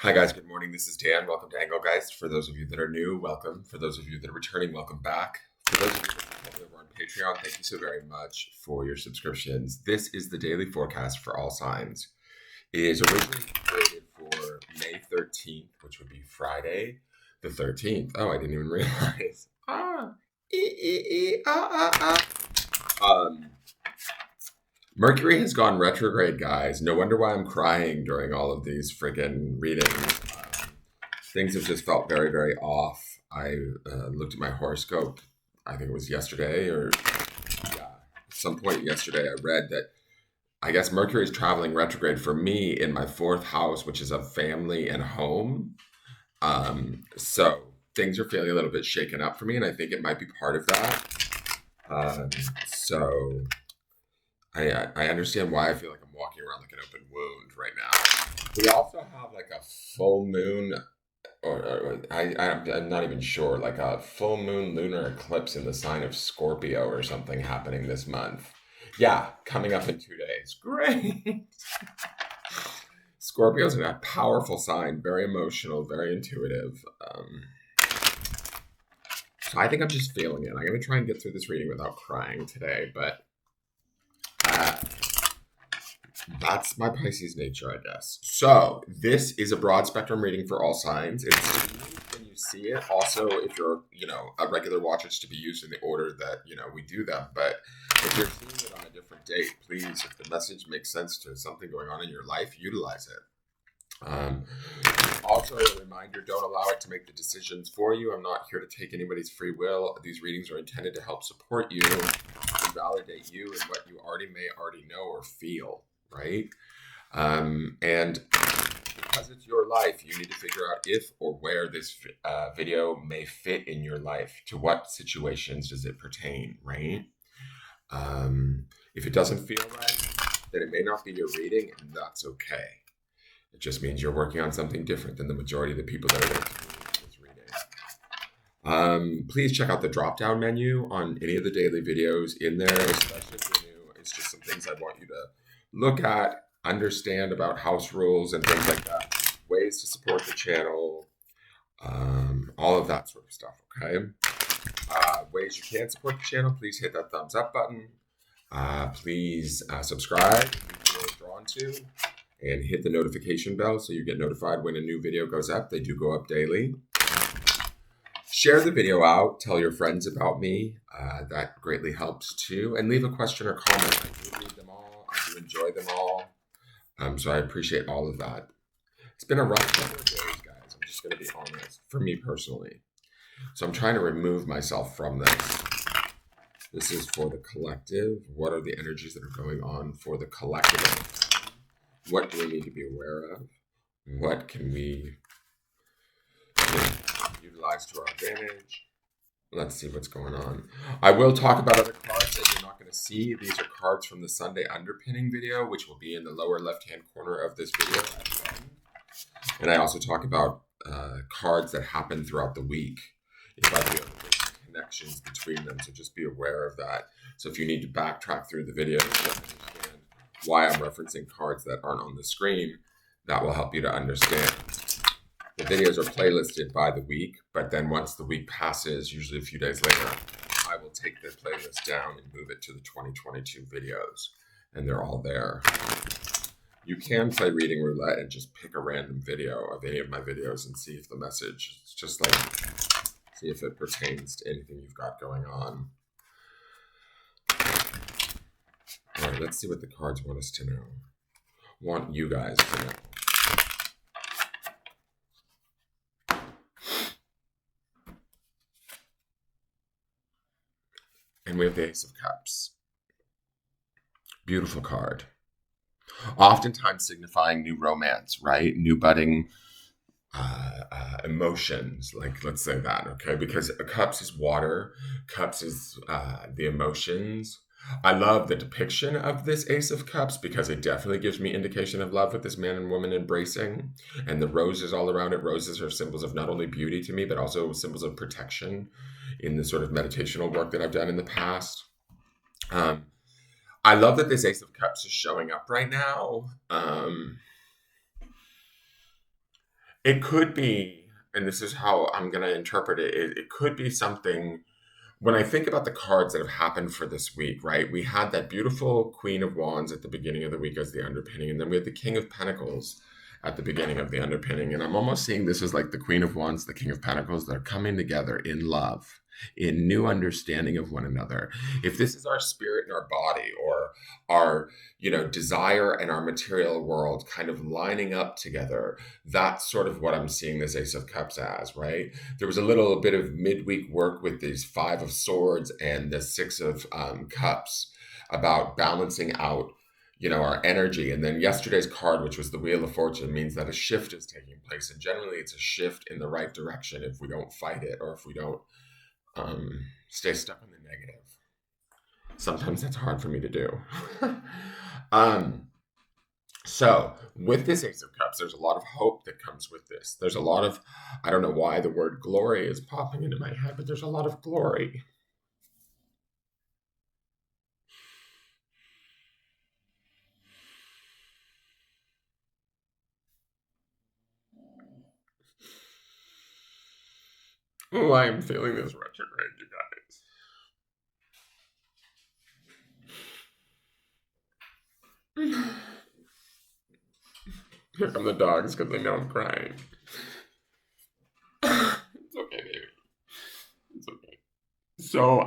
Hi guys, good morning. This is Dan. Welcome to Engelgeist. For those of you that are new, welcome. For those of you that are returning, welcome back. For those of you that are on Patreon, thank you so very much for your subscriptions. This is the daily forecast for all signs. It is originally created for May 13th, which would be Friday the 13th. Oh, I didn't even realize. Um, Mercury has gone retrograde, guys. No wonder why I'm crying during all of these friggin' readings. Things have just felt very, very off. I looked at my horoscope, I think it was yesterday, or yeah, at some point yesterday, I read that I guess Mercury is traveling retrograde for me in my fourth house, which is of family and home. So things are feeling a little bit shaken up for me, and I think it might be part of that. Um, so I understand why I feel like I'm walking around like an open wound right now. We also have like a full moon, I'm not even sure, like a full moon lunar eclipse in the sign of Scorpio or something happening this month. Yeah, coming up in 2 days. Great. Scorpio's a powerful sign, very emotional, very intuitive. So I think I'm just feeling it. I'm going to try and get through this reading without crying today, but uh, that's my Pisces nature, I guess. So this is a broad spectrum reading for all signs. It's when you see it. Also, if you're, a regular watcher, it's to be used in the order that, we do them. But if you're seeing it on a different date, please, if the message makes sense to something going on in your life, utilize it. Also, a reminder, don't allow it to make the decisions for you. I'm not here to take anybody's free will. These readings are intended to help support you and validate you and what you may already know or feel, right? And because it's your life, you need to figure out if or where this video may fit in your life. To what situations does it pertain, right? If it doesn't feel right, then it may not be your reading, and that's okay. It just means you're working on something different than the majority of the people that are going to see this reading. Please check out the drop-down menu on any of the daily videos in there, especially if you're new. It's just some things I want you to look at, understand about house rules and things like that, ways to support the channel, all of that sort of stuff, okay? Ways you can support the channel, please hit that thumbs up button. Please subscribe if you feel drawn to, and hit the notification bell so you get notified when a new video goes up. They do go up daily. Share the video out. Tell your friends about me. That greatly helps too. And leave a question or comment. I do read them all. I do enjoy them all. So I appreciate all of that. It's been a rough couple of days, guys. I'm just going to be honest. For me personally. So I'm trying to remove myself from this. This is for the collective. What are the energies that are going on for the collective? What do we need to be aware of? What can we utilize to our advantage? Let's see what's going on. I will talk about other cards that you're not going to see. These are cards from the Sunday underpinning video, which will be in the lower left-hand corner of this video at the end. And I also talk about cards that happen throughout the week. If I feel that there's connections between them, so just be aware of that. So if you need to backtrack through the video to understand why I'm referencing cards that aren't on the screen, that will help you to understand. The videos are playlisted by the week, but then once the week passes, usually a few days later, I will take the playlist down and move it to the 2022 videos, and they're all there. You can play reading roulette and just pick a random video of any of my videos and see if the message, it's just like, see if it pertains to anything you've got going on. All right, let's see what the cards want us to know. Want you guys to know. And we have the Ace of Cups. Beautiful card. Oftentimes signifying new romance, right? New budding emotions, like let's say that, okay? Because cups is water, cups is the emotions. I love the depiction of this Ace of Cups because it definitely gives me indication of love with this man and woman embracing, and the roses all around it. Roses are symbols of not only beauty to me, but also symbols of protection in the sort of meditational work that I've done in the past. I love that this Ace of Cups is showing up right now. It could be, and this is how I'm going to interpret it, it could be something. When I think about the cards that have happened for this week, right? We had that beautiful Queen of Wands at the beginning of the week as the underpinning, and then we had the King of Pentacles at the beginning of the underpinning. And I'm almost seeing this as like the Queen of Wands, the King of Pentacles, that are coming together in love, in new understanding of one another. If this is our spirit and our body, or our, desire and our material world kind of lining up together, that's sort of what I'm seeing this Ace of Cups as, right? There was a little bit of midweek work with these Five of Swords and the Six of Cups about balancing out, our energy. And then yesterday's card, which was the Wheel of Fortune, means that a shift is taking place. And generally, it's a shift in the right direction if we don't fight it, or if we don't stay stuck in the negative. Sometimes that's hard for me to do. um, so, with this Ace of Cups, there's a lot of hope that comes with this. There's a lot of, I don't know why the word glory is popping into my head, but there's a lot of glory. Oh, I am feeling this retrograde, you guys. Here come the dogs because they know I'm crying. It's okay, baby. It's okay. So,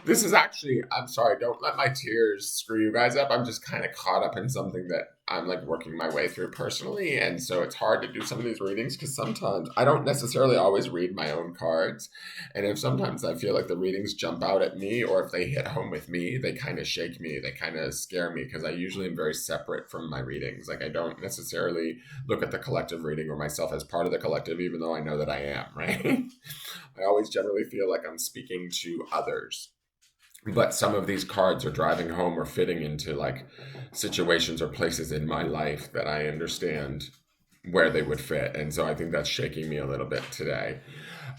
this is actually, I'm sorry, don't let my tears screw you guys up. I'm just kind of caught up in something that I'm like working my way through personally. And so it's hard to do some of these readings because sometimes I don't necessarily always read my own cards. And if sometimes I feel like the readings jump out at me, or if they hit home with me, they kind of shake me, they kind of scare me, because I usually am very separate from my readings. Like, I don't necessarily look at the collective reading or myself as part of the collective, even though I know that I am, right? I always generally feel like I'm speaking to others, but some of these cards are driving home or fitting into like situations or places in my life that I understand where they would fit. And so I think that's shaking me a little bit today,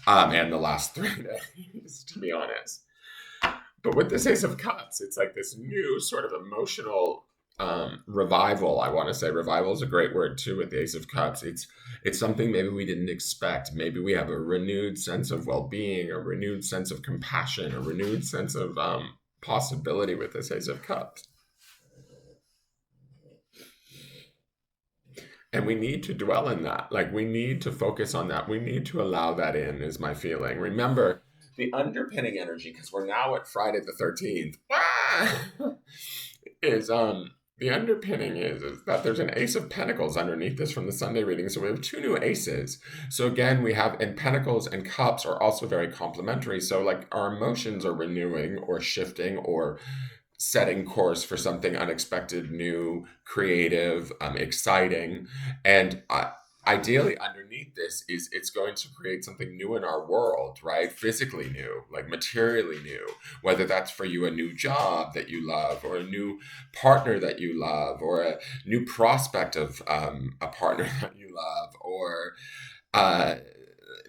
and the last 3 days, to be honest. But with this Ace of Cups, it's like this new sort of emotional revival. I want to say revival is a great word too with the Ace of Cups. It's something maybe we didn't expect. Maybe we have a renewed sense of well-being, a renewed sense of compassion, a renewed sense of possibility with this Ace of Cups. And we need to dwell in that. Like, we need to focus on that. We need to allow that in, is my feeling. Remember, the underpinning energy, because we're now at Friday the 13th, is the underpinning is that there's an Ace of Pentacles underneath this from the Sunday reading. So we have two new aces. So again, we have, and Pentacles and Cups are also very complementary. So like our emotions are renewing or shifting or setting course for something unexpected, new, creative, exciting. And ideally, underneath this is it's going to create something new in our world, right? Physically new, like materially new, whether that's for you a new job that you love, or a new partner that you love, or a new prospect of a partner that you love, or uh,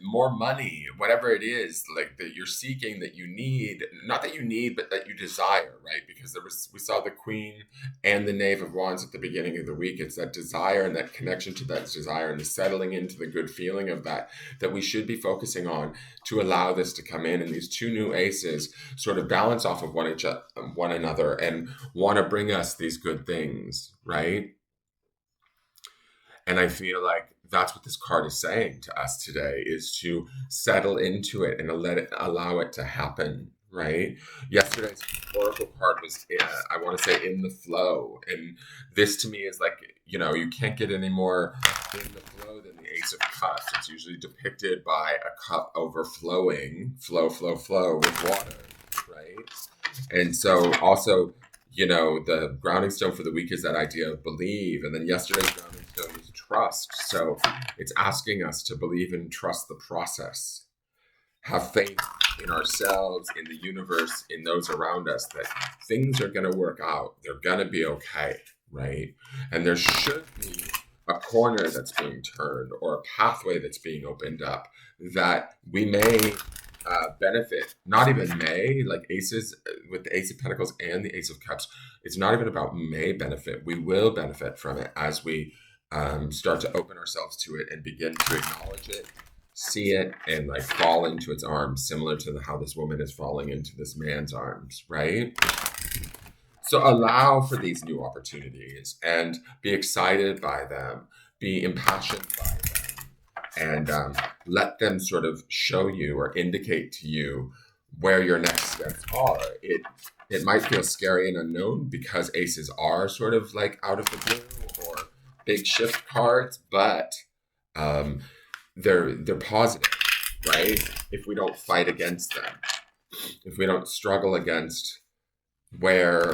more money, whatever it is, like that you're seeking, that you need, not that you need, but that you desire, right? Because we saw the Queen and the Knave of Wands at the beginning of the week. It's that desire and that connection to that desire and the settling into the good feeling of that we should be focusing on to allow this to come in. And these two new aces sort of balance off of one another and want to bring us these good things, right? And I feel like that's what this card is saying to us today, is to settle into it and allow it to happen, right? Yesterday's oracle card was, I want to say, in the flow. And this to me is like, you can't get any more in the flow than the Ace of Cups. It's usually depicted by a cup overflowing, flow with water, right? And so also, the grounding stone for the week is that idea of believe. And then yesterday's grounding stone was trust. So it's asking us to believe and trust the process. Have faith in ourselves, in the universe, in those around us, that things are going to work out. They're going to be okay, right? And there should be a corner that's being turned or a pathway that's being opened up that we may benefit, not even may, like aces with the Ace of Pentacles and the Ace of Cups, it's not even about may benefit. We will benefit from it as we start to open ourselves to it and begin to acknowledge it, see it, and like fall into its arms, similar to how this woman is falling into this man's arms, right? So allow for these new opportunities and be excited by them, be impassioned by them, and let them sort of show you or indicate to you where your next steps are. It might feel scary and unknown because aces are sort of like out of the blue or big shift cards, but they're positive, right? If we don't fight against them, if we don't struggle against where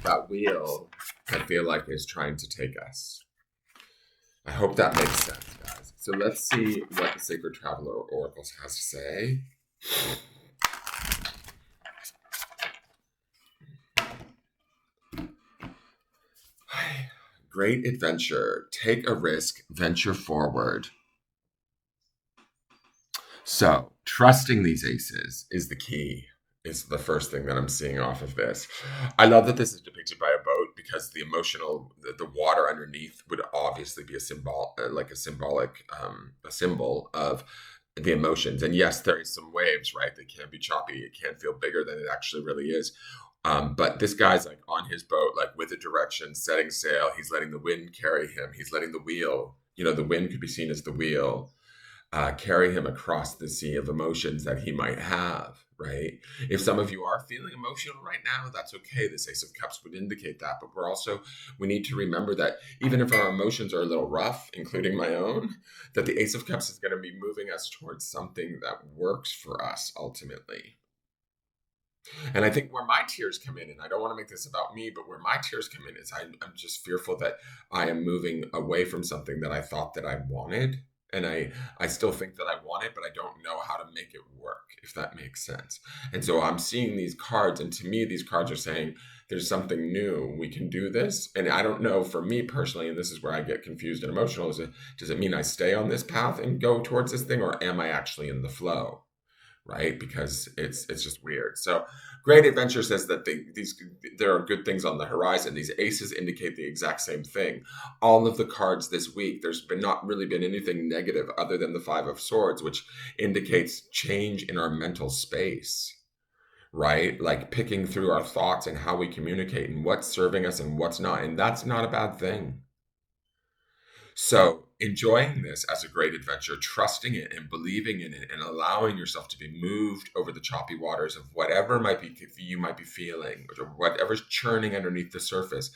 that wheel, I feel like, is trying to take us. I hope that makes sense, guys. So let's see what the Sacred Traveler Oracles has to say. Great adventure. Take a risk, venture forward. So trusting these aces is the key. Is the first thing that I'm seeing off of this. I love that this is depicted by a boat because the emotional, the water underneath would obviously be a symbol, like a symbolic, a symbol of the emotions. And yes, there is some waves, right? They can be choppy. It can feel bigger than it actually really is. But this guy's like on his boat, like with a direction, setting sail. He's letting the wind carry him. He's letting the wheel, the wind could be seen as the wheel, carry him across the sea of emotions that he might have, right? If some of you are feeling emotional right now, that's okay. This Ace of Cups would indicate that. But we need to remember that even if our emotions are a little rough, including my own, that the Ace of Cups is going to be moving us towards something that works for us ultimately. And I think where my tears come in, and I don't want to make this about me, but where my tears come in is I'm just fearful that I am moving away from something that I thought that I wanted. And I still think that I want it, but I don't know how to make it work, if that makes sense. And so I'm seeing these cards, and to me, these cards are saying there's something new. We can do this. And I don't know, for me personally, and this is where I get confused and emotional, does it mean I stay on this path and go towards this thing, or am I actually in the flow? Right? Because it's just weird. So Great Adventure says that there are good things on the horizon. These aces indicate the exact same thing. All of the cards this week, there's not really been anything negative other than the Five of Swords, which indicates change in our mental space, right? Like picking through our thoughts and how we communicate and what's serving us and what's not. And that's not a bad thing. So enjoying this as a great adventure, trusting it and believing in it and allowing yourself to be moved over the choppy waters of whatever you might be feeling or whatever's churning underneath the surface.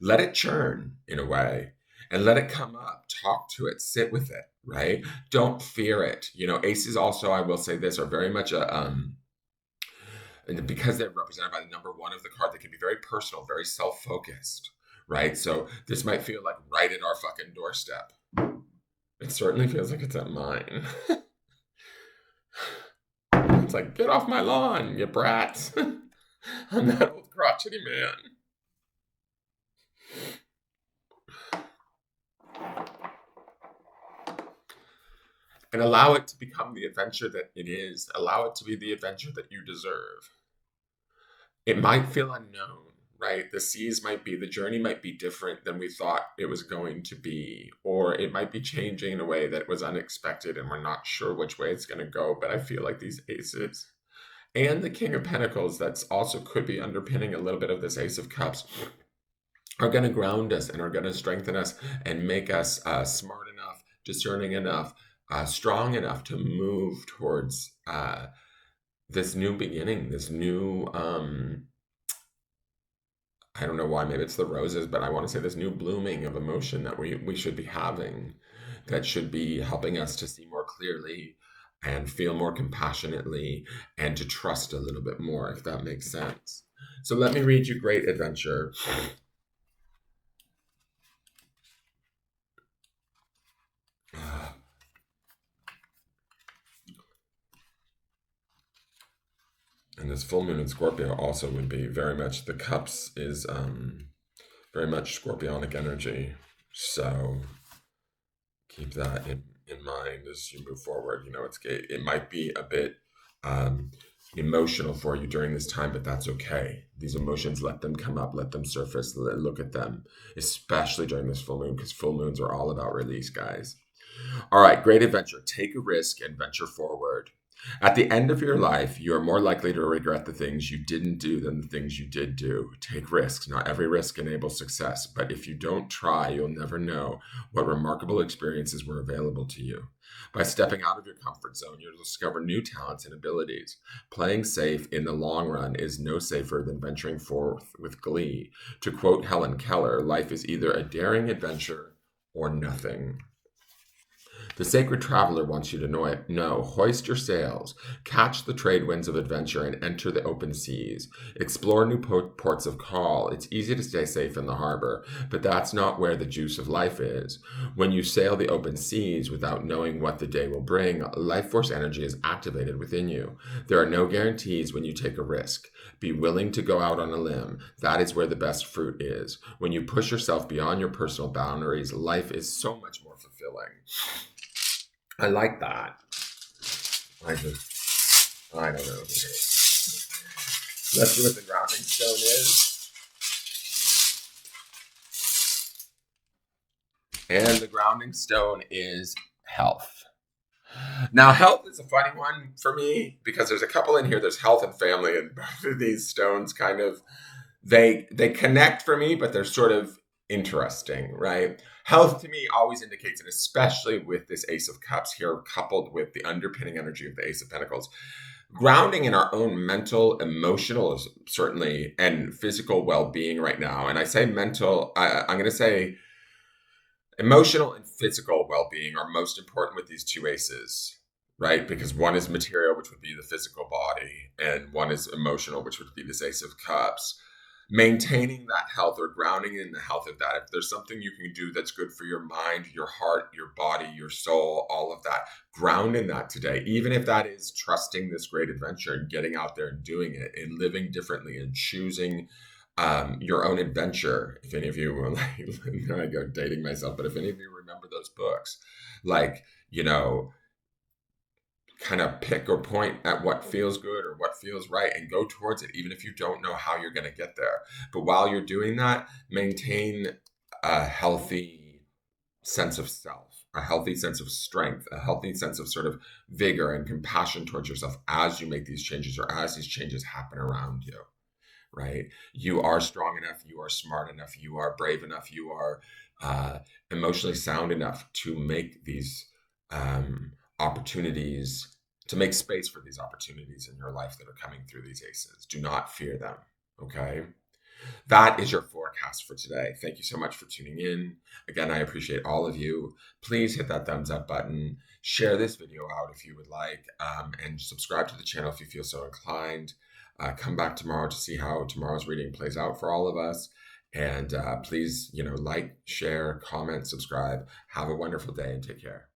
Let it churn in a way and let it come up. Talk to it, sit with it, right? Don't fear it. Aces also, I will say this, are very much and because they're represented by the number one of the card, they can be very personal, very self-focused. Right? So this might feel like right at our fucking doorstep. It certainly feels like it's at mine. It's like, get off my lawn, you brats. I'm that old crotchety man. And allow it to become the adventure that it is. Allow it to be the adventure that you deserve. It might feel unknown. Right? The journey might be different than we thought it was going to be, or it might be changing in a way that was unexpected and we're not sure which way it's going to go. But I feel like these aces and the King of Pentacles, that's also could be underpinning a little bit of this Ace of Cups, are going to ground us and are going to strengthen us and make us smart enough, discerning enough, strong enough to move towards this new beginning, this new I don't know why, maybe it's the roses, but I want to say this new blooming of emotion that we should be having, that should be helping us to see more clearly and feel more compassionately and to trust a little bit more, if that makes sense. So let me read you Great Adventure. And this full moon in Scorpio also would be very much, the cups is very much scorpionic energy. So keep that in mind as you move forward. It might be a bit um, emotional for you during this time, but that's okay. These emotions, let them come up, let them surface, look at them, especially during this full moon, because full moons are all about release, guys. All right, great adventure. Take a risk and venture forward. At the end of your life, you are more likely to regret the things you didn't do than the things you did do. Take risks. Not every risk enables success, but if you don't try, you'll never know what remarkable experiences were available to you. By stepping out of your comfort zone, you'll discover new talents and abilities. Playing safe in the long run is no safer than venturing forth with glee. To quote Helen Keller, life is either a daring adventure or nothing. The sacred traveler wants you to know it. No, hoist your sails, catch the trade winds of adventure, and enter the open seas. Explore new ports of call. It's easy to stay safe in the harbor, but that's not where the juice of life is. When you sail the open seas without knowing what the day will bring, life force energy is activated within you. There are no guarantees when you take a risk. Be willing to go out on a limb. That is where the best fruit is. When you push yourself beyond your personal boundaries, life is so much more fulfilling. I like that. I don't know. Let's see what the grounding stone is. And the grounding stone is health. Now, health is a funny one for me because there's a couple in here. There's health and family, and both of these stones kind of, they connect for me, but they're sort of interesting, right? Health to me always indicates, and especially with this Ace of Cups here, coupled with the underpinning energy of the Ace of Pentacles, grounding in our own mental, emotional, certainly, and physical well-being right now. And I say mental, I'm going to say emotional and physical well-being are most important with these two aces, right? Because one is material, which would be the physical body, and one is emotional, which would be this Ace of Cups. Maintaining that health or grounding in the health of that. If there's something you can do that's good for your mind, your heart, your body, your soul, all of that, ground in that today. Even if that is trusting this great adventure and getting out there and doing it and living differently and choosing your own adventure. If any of you were like, I go dating myself, but if any of you remember those books, like, kind of pick or point at what feels good or what feels right and go towards it, even if you don't know how you're going to get there. But while you're doing that, maintain a healthy sense of self, a healthy sense of strength, a healthy sense of sort of vigor and compassion towards yourself as you make these changes or as these changes happen around you, right? You are strong enough, you are smart enough, you are brave enough, you are emotionally sound enough to make these opportunities, to make space for these opportunities in your life that are coming through these aces. Do not fear them, okay? That is your forecast for today. Thank you so much for tuning in. Again, I appreciate all of you. Please hit that thumbs up button. Share this video out if you would like, and subscribe to the channel if you feel so inclined. Come back tomorrow to see how tomorrow's reading plays out for all of us. And please, like, share, comment, subscribe. Have a wonderful day and take care.